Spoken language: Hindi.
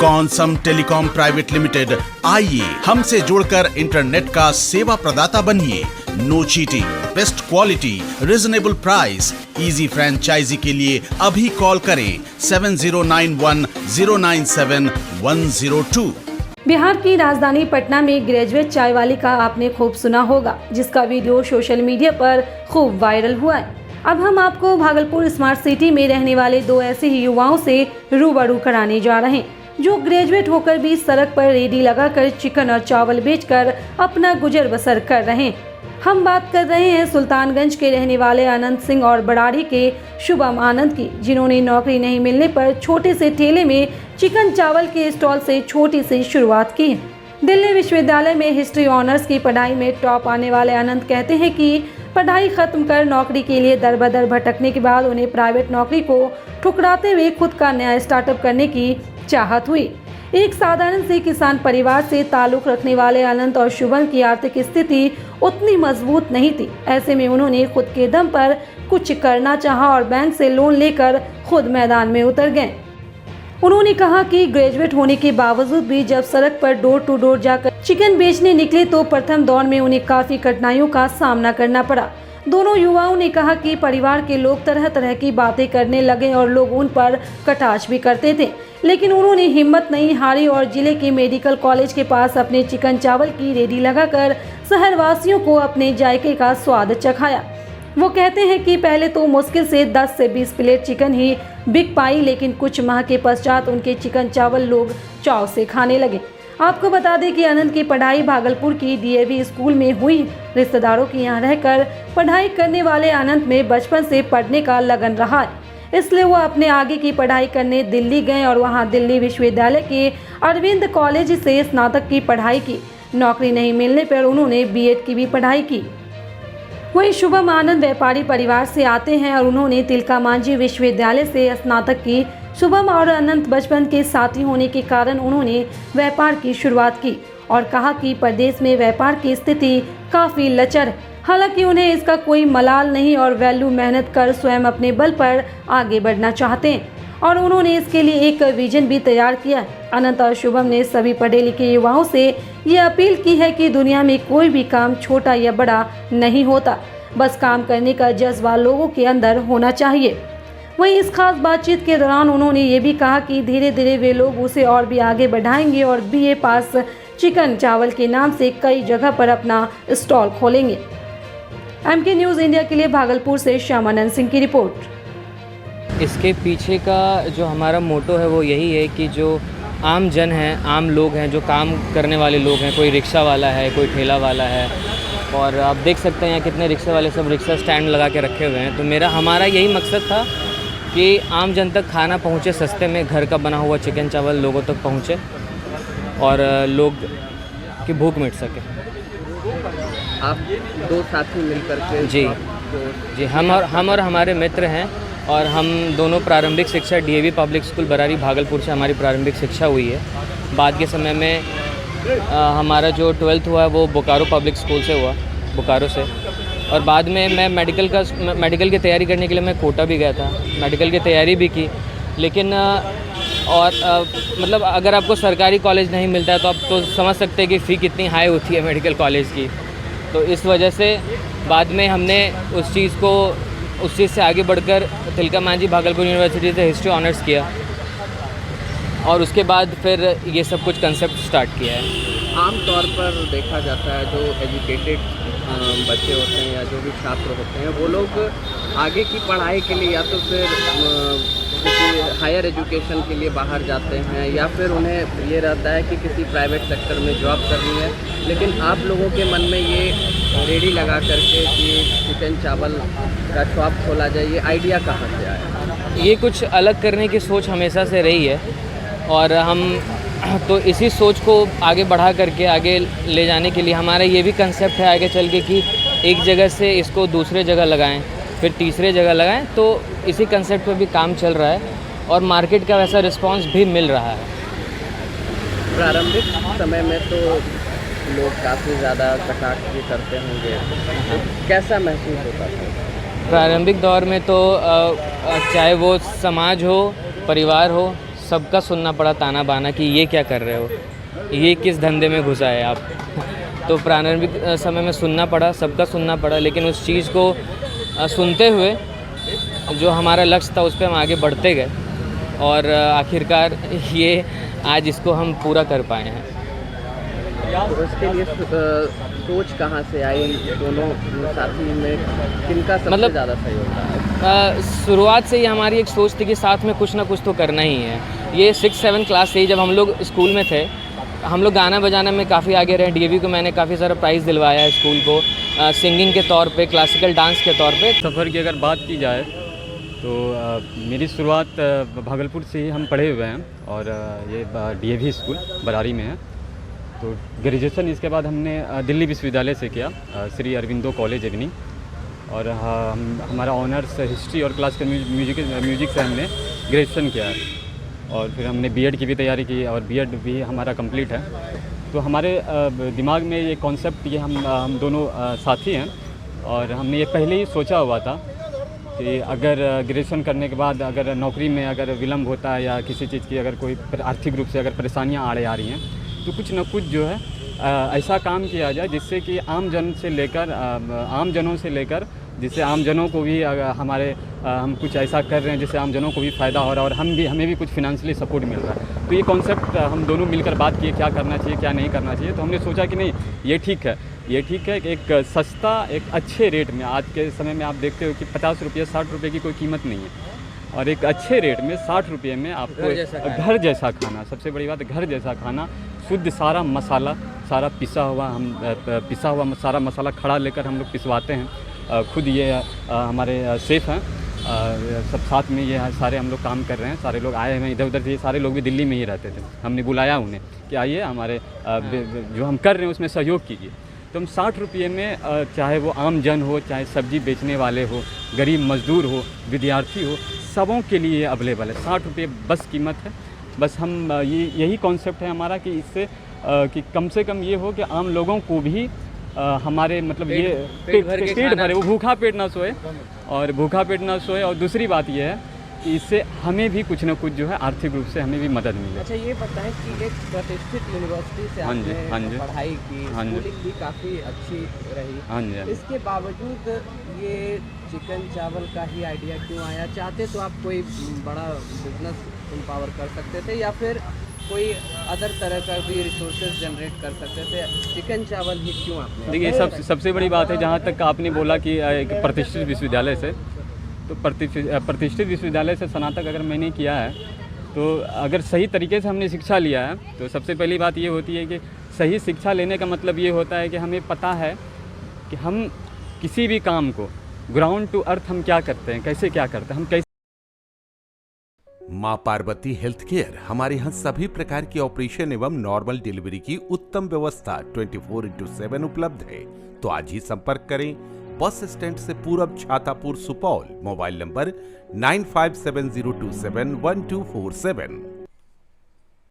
कॉन्सम टेलीकॉम प्राइवेट लिमिटेड। आइए हमसे जुड़कर इंटरनेट का सेवा प्रदाता बनिए। No cheating, best quality, reasonable price, easy franchise के लिए अभी कॉल करें 7091097102। बिहार की राजधानी पटना में ग्रेजुएट चाय वाली का आपने खूब सुना होगा, जिसका वीडियो सोशल मीडिया पर खूब वायरल हुआ है। अब हम आपको भागलपुर स्मार्ट सिटी में रहने वाले दो ऐसे ही युवाओं से रूबरू कराने जा रहे हैं, जो ग्रेजुएट होकर भी सड़क पर रेडी लगाकर चिकन और चावल बेचकर अपना गुजर बसर कर रहे हैं। हम बात कर रहे हैं सुल्तानगंज के रहने वाले आनंद सिंह और बड़ाड़ी के शुभम आनंद की, जिन्होंने नौकरी नहीं मिलने पर छोटे से ठेले में चिकन चावल के स्टॉल से छोटी सी शुरुआत की है। दिल्ली विश्वविद्यालय में हिस्ट्री ऑनर्स की पढ़ाई में टॉप आने वाले आनंद कहते हैं कि पढ़ाई खत्म कर नौकरी के लिए दर बदर भटकने के बाद उन्हें प्राइवेट नौकरी को ठुकराते हुए खुद का नया स्टार्टअप करने की चाहत हुई। एक साधारण से किसान परिवार से ताल्लुक रखने वाले अनंत और शुभम की आर्थिक स्थिति उतनी मजबूत नहीं थी। ऐसे में उन्होंने खुद के दम पर कुछ करना चाहा और बैंक से लोन लेकर खुद मैदान में उतर गए। उन्होंने कहा कि ग्रेजुएट होने के बावजूद भी जब सड़क पर डोर टू डोर जाकर चिकन बेचने निकले तो प्रथम दौर में उन्हें काफी कठिनाइयों का सामना करना पड़ा। दोनों युवाओं ने कहा कि परिवार के लोग तरह तरह की बातें करने लगे और लोग उन पर कटाक्ष भी करते थे, लेकिन उन्होंने हिम्मत नहीं हारी और जिले के मेडिकल कॉलेज के पास अपने चिकन चावल की रेडी लगाकर शहरवासियों को अपने जायके का स्वाद चखाया। वो कहते हैं कि पहले तो मुश्किल से 10 से 20 प्लेट चिकन ही बिक पाई, लेकिन कुछ माह के पश्चात उनके चिकन चावल लोग चाव से खाने लगे। आपको बता दें कि आनंद की पढ़ाई भागलपुर की डीएवी स्कूल में हुई। रिश्तेदारों के यहाँ रहकर पढ़ाई करने वाले आनंद में बचपन से पढ़ने का लगन रहा है, इसलिए वो अपने आगे की पढ़ाई करने दिल्ली गए और वहाँ दिल्ली विश्वविद्यालय के अरविंद कॉलेज से स्नातक की पढ़ाई की। नौकरी नहीं मिलने पर उन्होंने बीएड की भी पढ़ाई की। वहीं शुभम आनंद व्यापारी परिवार से आते हैं और उन्होंने तिलका मांझी विश्वविद्यालय से स्नातक की। शुभम और अनंत बचपन के साथी होने के कारण उन्होंने व्यापार की शुरुआत की और कहा कि प्रदेश में व्यापार की स्थिति काफ़ी लचर है। हालांकि उन्हें इसका कोई मलाल नहीं और वैल्यू मेहनत कर स्वयं अपने बल पर आगे बढ़ना चाहते हैं और उन्होंने इसके लिए एक विजन भी तैयार किया है। अनंत और शुभम ने सभी पढ़े लिखे युवाओं से ये अपील की है कि दुनिया में कोई भी काम छोटा या बड़ा नहीं होता, बस काम करने का जज्बा लोगों के अंदर होना चाहिए। वहीं इस खास बातचीत के दौरान उन्होंने ये भी कहा कि धीरे धीरे वे लोग उसे और भी आगे बढ़ाएंगे और बीए पास चिकन चावल के नाम से कई जगह पर अपना स्टॉल खोलेंगे। एमके न्यूज़ इंडिया के लिए भागलपुर से श्यामानंद सिंह की रिपोर्ट। इसके पीछे का जो हमारा मोटो है वो यही है कि जो आम जन हैं, आम लोग हैं, जो काम करने वाले लोग हैं, कोई रिक्शा वाला है, कोई ठेला वाला है, और आप देख सकते हैं कितने रिक्शे वाले सब रिक्शा स्टैंड लगा के रखे हुए हैं। तो हमारा यही मकसद था कि आम जन तक खाना पहुंचे सस्ते में, घर का बना हुआ चिकन चावल लोगों तक पहुंचे और लोग की भूख मिट सके। आप दो साथी मिलकर के जी हम और हमारे मित्र हैं और हम दोनों प्रारंभिक शिक्षा DAV public school Barari Bhagalpur से हमारी प्रारंभिक शिक्षा हुई है। बाद के समय में हमारा जो 12th हुआ है वो बोकारो पब्लिक स्कूल से हुआ, बोकारो से, और बाद में मैं मेडिकल की तैयारी करने के लिए मैं कोटा भी गया था, मेडिकल की तैयारी भी की। लेकिन मतलब अगर आपको सरकारी कॉलेज नहीं मिलता है तो आप तो समझ सकते हैं कि फ़ी कितनी हाई होती है मेडिकल कॉलेज की। तो इस वजह से बाद में हमने उस चीज़ से आगे बढ़कर तिलका मांझी भागलपुर यूनिवर्सिटी से हिस्ट्री ऑनर्स किया और उसके बाद फिर ये सब कुछ कंसेप्ट स्टार्ट किया है। आम तौर पर देखा जाता है जो एजुकेटेड बच्चे होते हैं या जो भी छात्र होते हैं वो लोग आगे की पढ़ाई के लिए या तो फिर किसी हायर एजुकेशन के लिए बाहर जाते हैं या फिर उन्हें ये रहता है कि किसी प्राइवेट सेक्टर में जॉब करनी है। लेकिन आप लोगों के मन में ये रेडी लगा करके कि चिकन चावल का शॉप खोला जाए, ये आइडिया कहाँ से आया? ये कुछ अलग करने की सोच हमेशा से रही है और हम तो इसी सोच को आगे बढ़ा करके आगे ले जाने के लिए हमारा ये भी कंसेप्ट है आगे चल के कि एक जगह से इसको दूसरे जगह लगाएं, फिर तीसरे जगह लगाएं। तो इसी कंसेप्ट पे भी काम चल रहा है और मार्केट का वैसा रिस्पांस भी मिल रहा है। प्रारंभिक समय में तो लोग काफ़ी ज़्यादा कटाक्ष भी करते होंगे, तो कैसा महसूस होता था? प्रारंभिक दौर में तो चाहे वो समाज हो, परिवार हो, सबका सुनना पड़ा ताना बाना कि ये क्या कर रहे हो, ये किस धंधे में घुसा है आप। तो प्रारंभिक समय में सुनना पड़ा, सबका सुनना पड़ा, लेकिन उस चीज़ को सुनते हुए जो हमारा लक्ष्य था उस पर हम आगे बढ़ते गए और आखिरकार ये आज इसको हम पूरा कर पाए हैं। तो इसके लिए सोच कहाँ से आई इन दोनों साथी में, किनका सबसे मतलब ज़्यादा सहयोग रहा? शुरुआत से ही हमारी एक सोच थी कि साथ में कुछ ना कुछ तो करना ही है। ये 6-7 क्लास से ही जब हम लोग स्कूल में थे, हम लोग गाना बजाना में काफ़ी आगे रहे। डीएवी को मैंने काफ़ी सारा प्राइज़ दिलवाया है स्कूल को, सिंगिंग के तौर पे, क्लासिकल डांस के तौर पे। सफ़र की अगर बात की जाए तो मेरी शुरुआत भागलपुर से ही हम पढ़े हुए हैं और ये डीएवी स्कूल बरारी में है। तो ग्रेजुएशन इसके बाद हमने दिल्ली विश्वविद्यालय से किया, श्री अरविंदो कॉलेज इवनिंग, और हमारा ऑनर्स हिस्ट्री और क्लासिकल म्यूजिक से हमने ग्रेजुएशन किया है। और फिर हमने बीएड की भी तैयारी की और बीएड भी हमारा कंप्लीट है। तो हमारे दिमाग में ये कॉन्सेप्ट, ये हम दोनों साथी हैं और हमने ये पहले ही सोचा हुआ था कि अगर ग्रेजुएशन करने के बाद अगर नौकरी में अगर विलम्ब होता है या किसी चीज़ की अगर कोई आर्थिक रूप से अगर परेशानियाँ आड़े आ रही हैं, तो कुछ न कुछ जो है ऐसा काम किया जाए जिससे कि आम जनों से लेकर जिससे आम जनों को भी हम कुछ ऐसा कर रहे हैं जिससे आम जनों को भी फ़ायदा हो रहा है और हमें भी कुछ फिनेंशियली सपोर्ट मिल रहा है। तो ये कॉन्सेप्ट हम दोनों मिलकर बात किए, क्या करना चाहिए क्या नहीं करना चाहिए। तो हमने सोचा कि नहीं, ये ठीक है कि एक सस्ता, एक अच्छे रेट में, आज के समय में आप देखते हो कि 50 रुपये 60 रुपये की कोई कीमत नहीं है, और एक अच्छे रेट में 60 रुपये में आपको घर जैसा खाना, सबसे बड़ी बात घर जैसा खाना, शुद्ध सारा मसाला, सारा पिसा हुआ सारा मसाला खड़ा लेकर हम लोग पिसवाते हैं। खुद ये हमारे शेफ़ हैं, सब साथ में ये सारे हम लोग काम कर रहे हैं। सारे लोग आए हैं इधर उधर से, सारे लोग भी दिल्ली में ही रहते थे। हमने बुलाया उन्हें कि आइए हमारे जो हम कर रहे हैं उसमें सहयोग कीजिए। तो हम 60 रुपये में, चाहे वो आम जन हो, चाहे सब्जी बेचने वाले हो, गरीब मजदूर हो, विद्यार्थी हो, सबों के लिए अवेलेबल है। 60 रुपये बस कीमत है। बस हम यही कॉन्सेप्ट है हमारा कि इससे कि कम से कम ये हो कि आम लोगों को भी हमारे मतलब ये पेट भरे, वो भूखा पेट ना सोए, और दूसरी बात ये है कि इससे हमें भी कुछ ना कुछ जो है आर्थिक रूप से हमें भी मदद मिले। अच्छा, ये बताएं कि एक प्रतिष्ठित यूनिवर्सिटी से आपने पढ़ाई की, स्कूलिंग भी काफ़ी अच्छी रही, इसके बावजूद ये चिकन चावल का ही आइडिया क्यों आया? चाहते तो आप कोई बड़ा बिजनेस एम्पावर कर सकते थे या फिर कोई अदर तरह का भी रिसोर्सेज जनरेट कर सकते थे, चिकन चावल ही क्यों आपने? देखिए, सबसे बड़ी बात है, जहाँ तक आपने बोला कि एक प्रतिष्ठित विश्वविद्यालय से, तो प्रतिष्ठित विश्वविद्यालय से स्नातक अगर मैंने किया है, तो अगर सही तरीके से हमने शिक्षा लिया है, तो सबसे पहली बात ये होती है कि सही शिक्षा लेने का मतलब ये होता है कि हमें पता है कि हम किसी भी काम को ग्राउंड टू अर्थ हम क्या करते हैं, कैसे क्या करते हैं, हम कैसे। मां पार्वती हेल्थ केयर हमारे यहाँ सभी प्रकार की ऑपरेशन एवं नॉर्मल डिलीवरी की उत्तम व्यवस्था 24/7 उपलब्ध है। तो आज ही संपर्क करें। बस स्टैंड से पूरब, छातापुर, सुपौल। Mobile number 9570271247।